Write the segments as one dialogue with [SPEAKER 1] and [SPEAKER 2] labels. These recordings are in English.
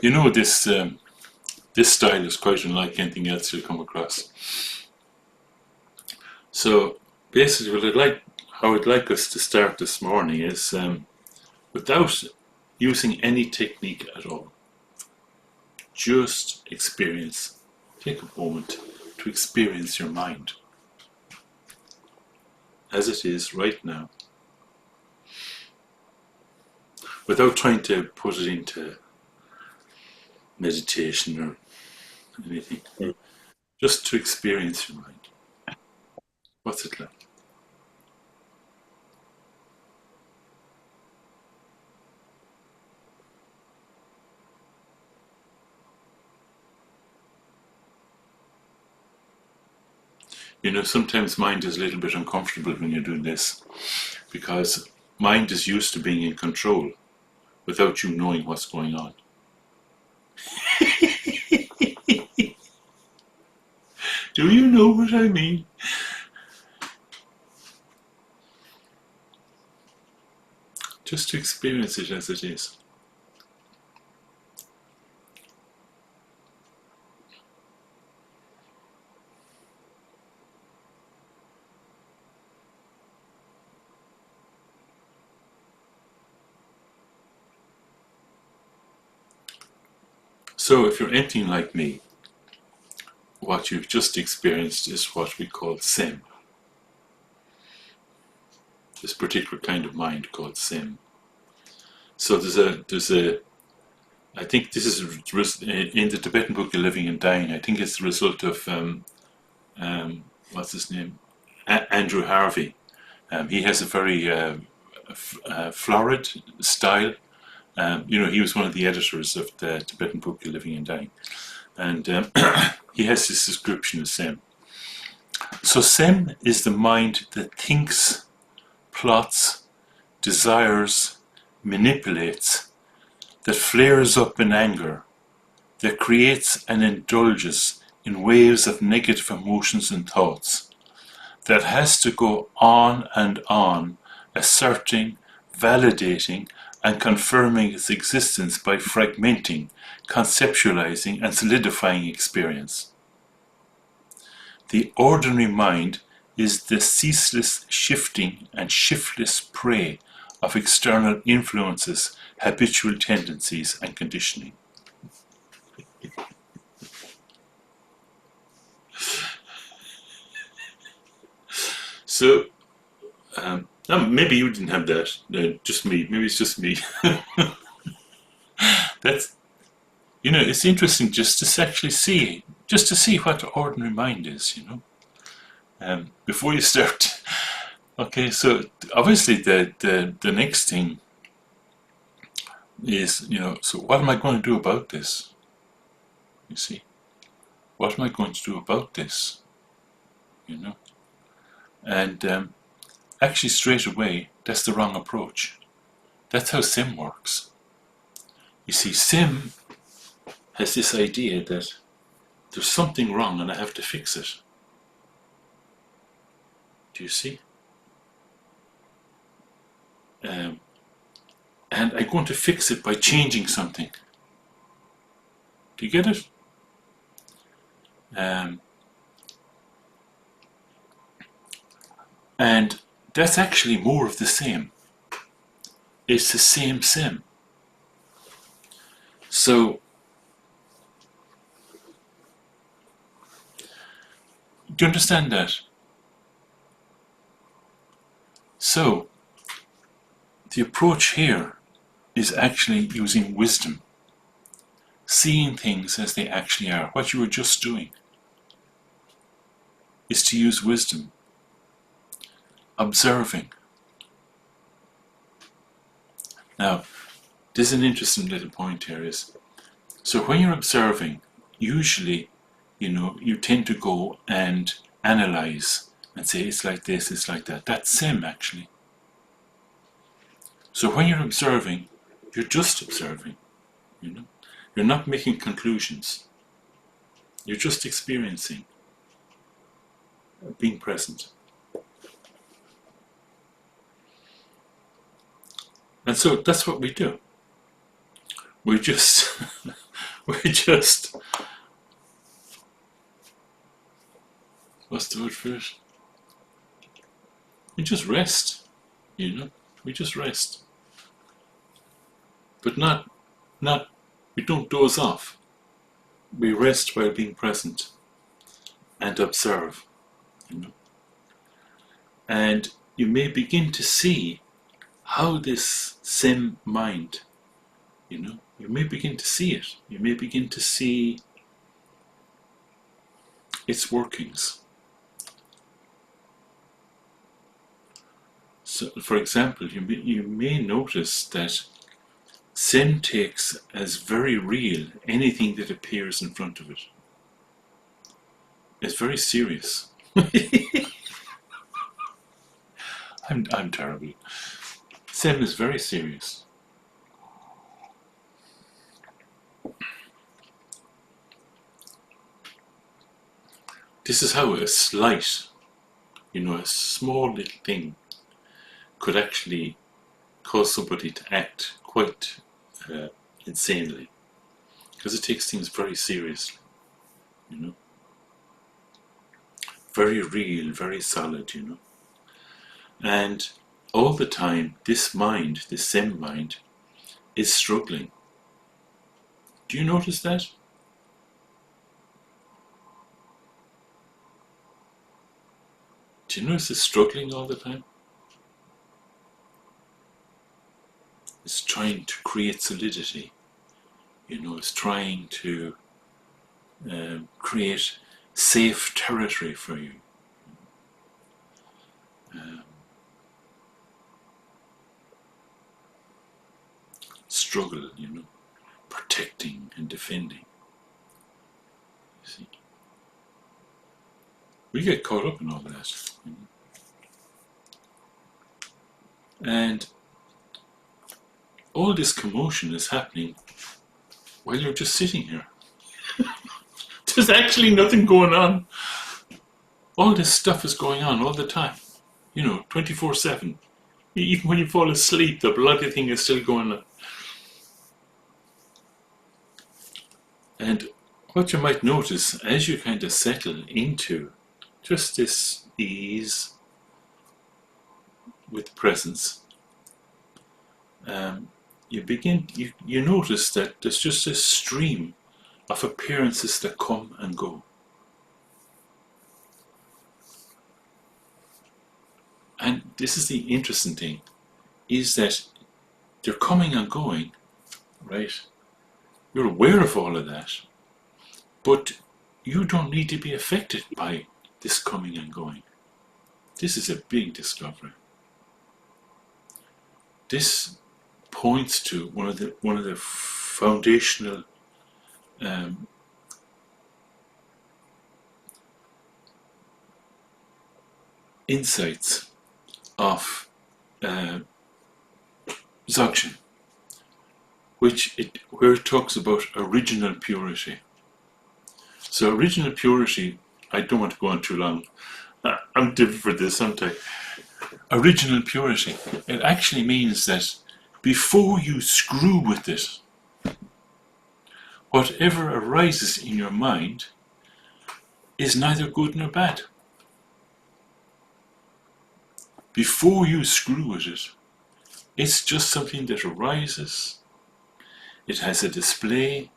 [SPEAKER 1] You know, this style is quite unlike anything else you'll come across. So basically, how I'd like us to start this morning is without using any technique at all. Just experience. Take a moment to experience your mind as it is right now, without trying to put it into meditation or anything. Just to experience your mind. What's it like? You know, sometimes mind is a little bit uncomfortable when you're doing this, because mind is used to being in control without you knowing what's going on. Do you know what I mean? Just to experience it as it is. So if you're anything like me, what you've just experienced is what we call SEM. This particular kind of mind called SEM. So there's a I think this is in the Tibetan book Living and Dying. I think it's the result of what's his name, Andrew Harvey. He has a very florid style. You know, he was one of the editors of the Tibetan book Living and Dying, and he has this description of SEM. So SEM is the mind that thinks, plots, desires, manipulates, that flares up in anger, that creates and indulges in waves of negative emotions and thoughts, that has to go on and on, asserting, validating, and confirming its existence by fragmenting, conceptualizing, and solidifying experience. The ordinary mind is the ceaseless shifting and shiftless prey of external influences, habitual tendencies, and conditioning. So, maybe you didn't have that, just me. Maybe it's just me. That's, you know, it's interesting just to actually see, just to see what the ordinary mind is, you know, before you start. Okay, so obviously the next thing is, you know, so what am I going to do about this? You see, what am I going to do about this? You know, and actually straight away, that's the wrong approach. That's how SIM works. You see, SIM has this idea that there's something wrong and I have to fix it. Do you see? And I'm going to fix it by changing something. Do you get it? And that's actually more of the same. It's the same SIM. So, do you understand that? So, the approach here is actually using wisdom, seeing things as they actually are. What you were just doing is to use wisdom, observing. Now, this is an interesting little point here is, so when you're observing, usually, you know, you tend to go and analyze and say it's like this, it's like that. That's SIM actually. So when you're observing, you're just observing, you know. You're not making conclusions. You're just experiencing, being present. And so that's what we do. We just We just, what's the word for it? We just rest, you know. We just rest, but not, we don't doze off. We rest while being present and observe, you know. And you may begin to see how this same mind, you know, you may begin to see it. You may begin to see its workings. So, for example, you may notice that Zen takes as very real anything that appears in front of it. It's very serious. I'm terrible. Zen is very serious. This is how a slight, you know, a small little thing could actually cause somebody to act quite insanely, because it takes things very seriously, you know, very real, very solid, you know. And all the time, this mind, this Zen mind, is struggling. Do you notice that? Do you notice it's struggling all the time? It's trying to create solidity. You know, it's trying to create safe territory for you. Struggle, you know, protecting and defending. You see, we get caught up in all that, you know? And all this commotion is happening while you're just sitting here. There's actually nothing going on. All this stuff is going on all the time, you know, 24/7. Even when you fall asleep, the bloody thing is still going on. And what you might notice as you kind of settle into just this ease with presence, you notice that there's just a stream of appearances that come and go. And this is the interesting thing, is that they're coming and going, right? You're aware of all of that, but you don't need to be affected by this coming and going. This is a big discovery. This points to one of the foundational insights of Dzogchen, where it talks about original purity. So original purity, I don't want to go on too long. I'm different for this, aren't I? Original purity, it actually means that before you screw with it, whatever arises in your mind is neither good nor bad. Before you screw with it, it's just something that arises, it has a display,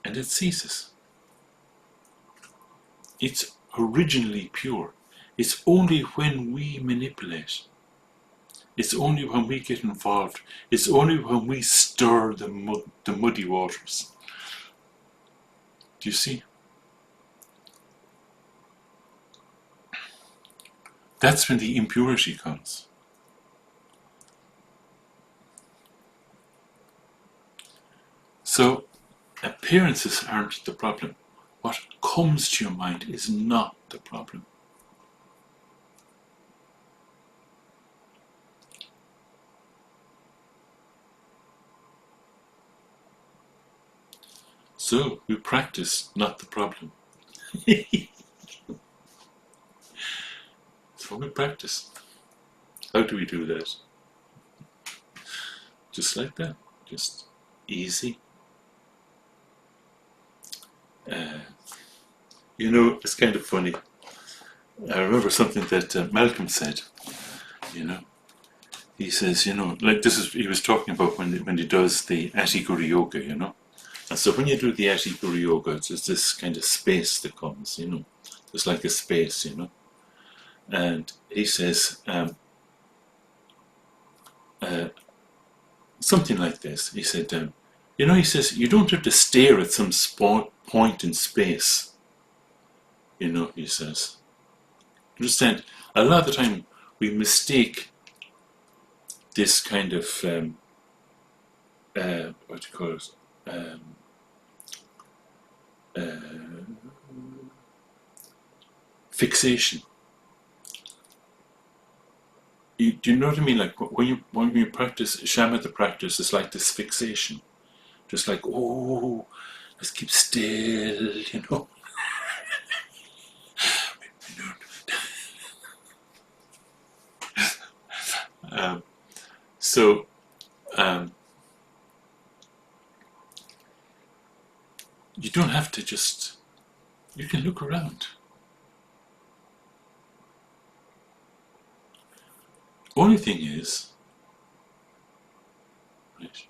[SPEAKER 1] and it ceases. It's originally pure. It's only when we manipulate, it's only when we get involved, it's only when we stir the muddy waters. Do you see? That's when the impurity comes. So, appearances aren't the problem. What comes to your mind is not the problem. So, we practice not the problem. So we practice. How do we do that? Just like that. Just easy. Uh, it's kind of funny. I remember something that Malcolm said. You know, he says, like he was talking about when he does the Atiguri yoga. And so when you do the Atiguri yoga, there's this kind of space that comes. There's like a space. And he says something like this. He said, he says you don't have to stare at some point in space. He says. Understand? A lot of the time we mistake this kind of what do you call it? Fixation. Do you know what I mean? Like when you practice shamatha practice, it's like this fixation, just like let's keep still. So you don't have to just. You can look around. Only thing is, right?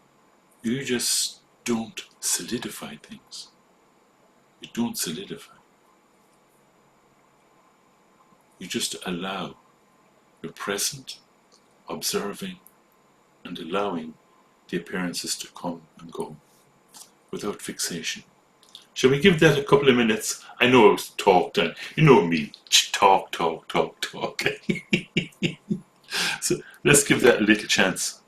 [SPEAKER 1] You just don't solidify things. You don't solidify. You just allow. You're present, observing, and allowing the appearances to come and go without fixation. Shall we give that a couple of minutes? I know I've talked, and you know me, talk. So let's give that a little chance.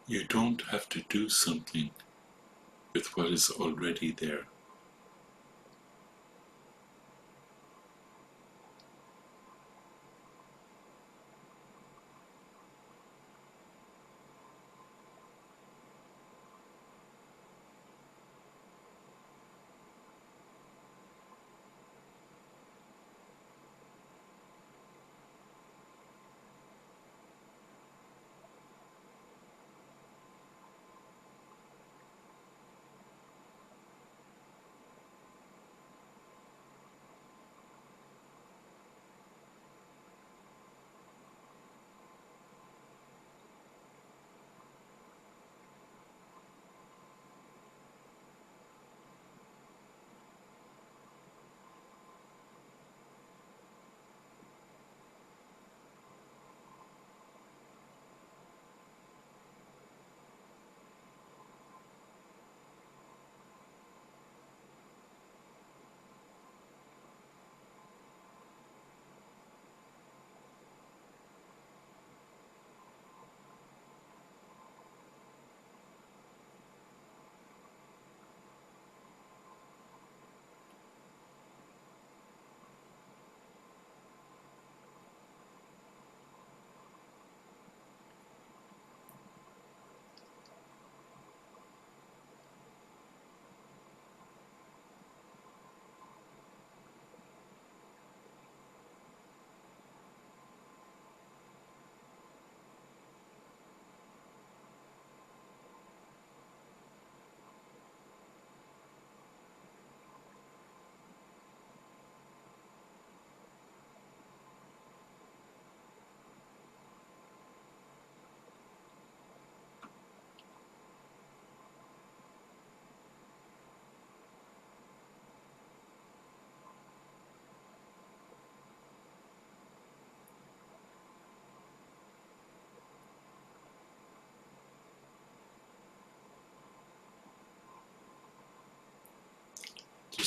[SPEAKER 1] You don't have to do something with what is already there.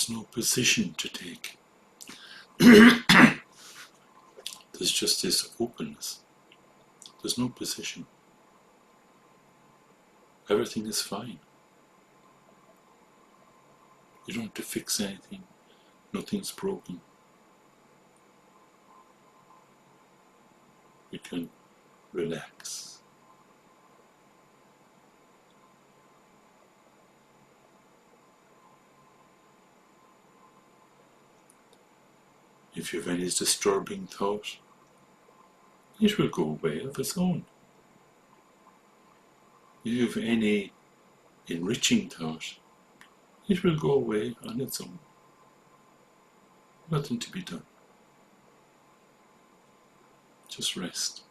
[SPEAKER 1] There's no position to take. There's just this openness. There's no position. Everything is fine. You don't have to fix anything. Nothing's broken. You can relax. If you have any disturbing thought, it will go away of its own. If you have any enriching thought, it will go away on its own. Nothing to be done. Just rest.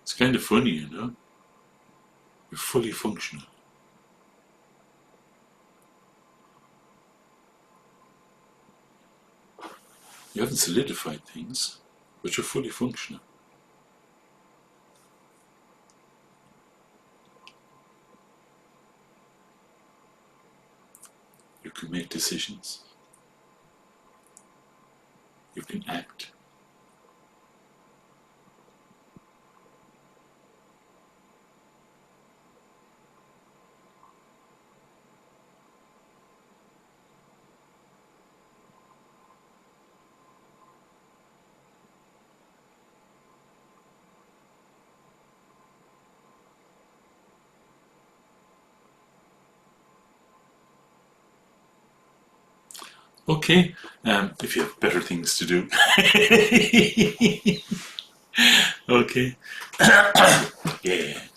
[SPEAKER 1] It's kind of funny, you know. You're fully functional. You haven't solidified things, but you're fully functional. You can make decisions. You can act. Okay, if you have better things to do. Okay. Yeah.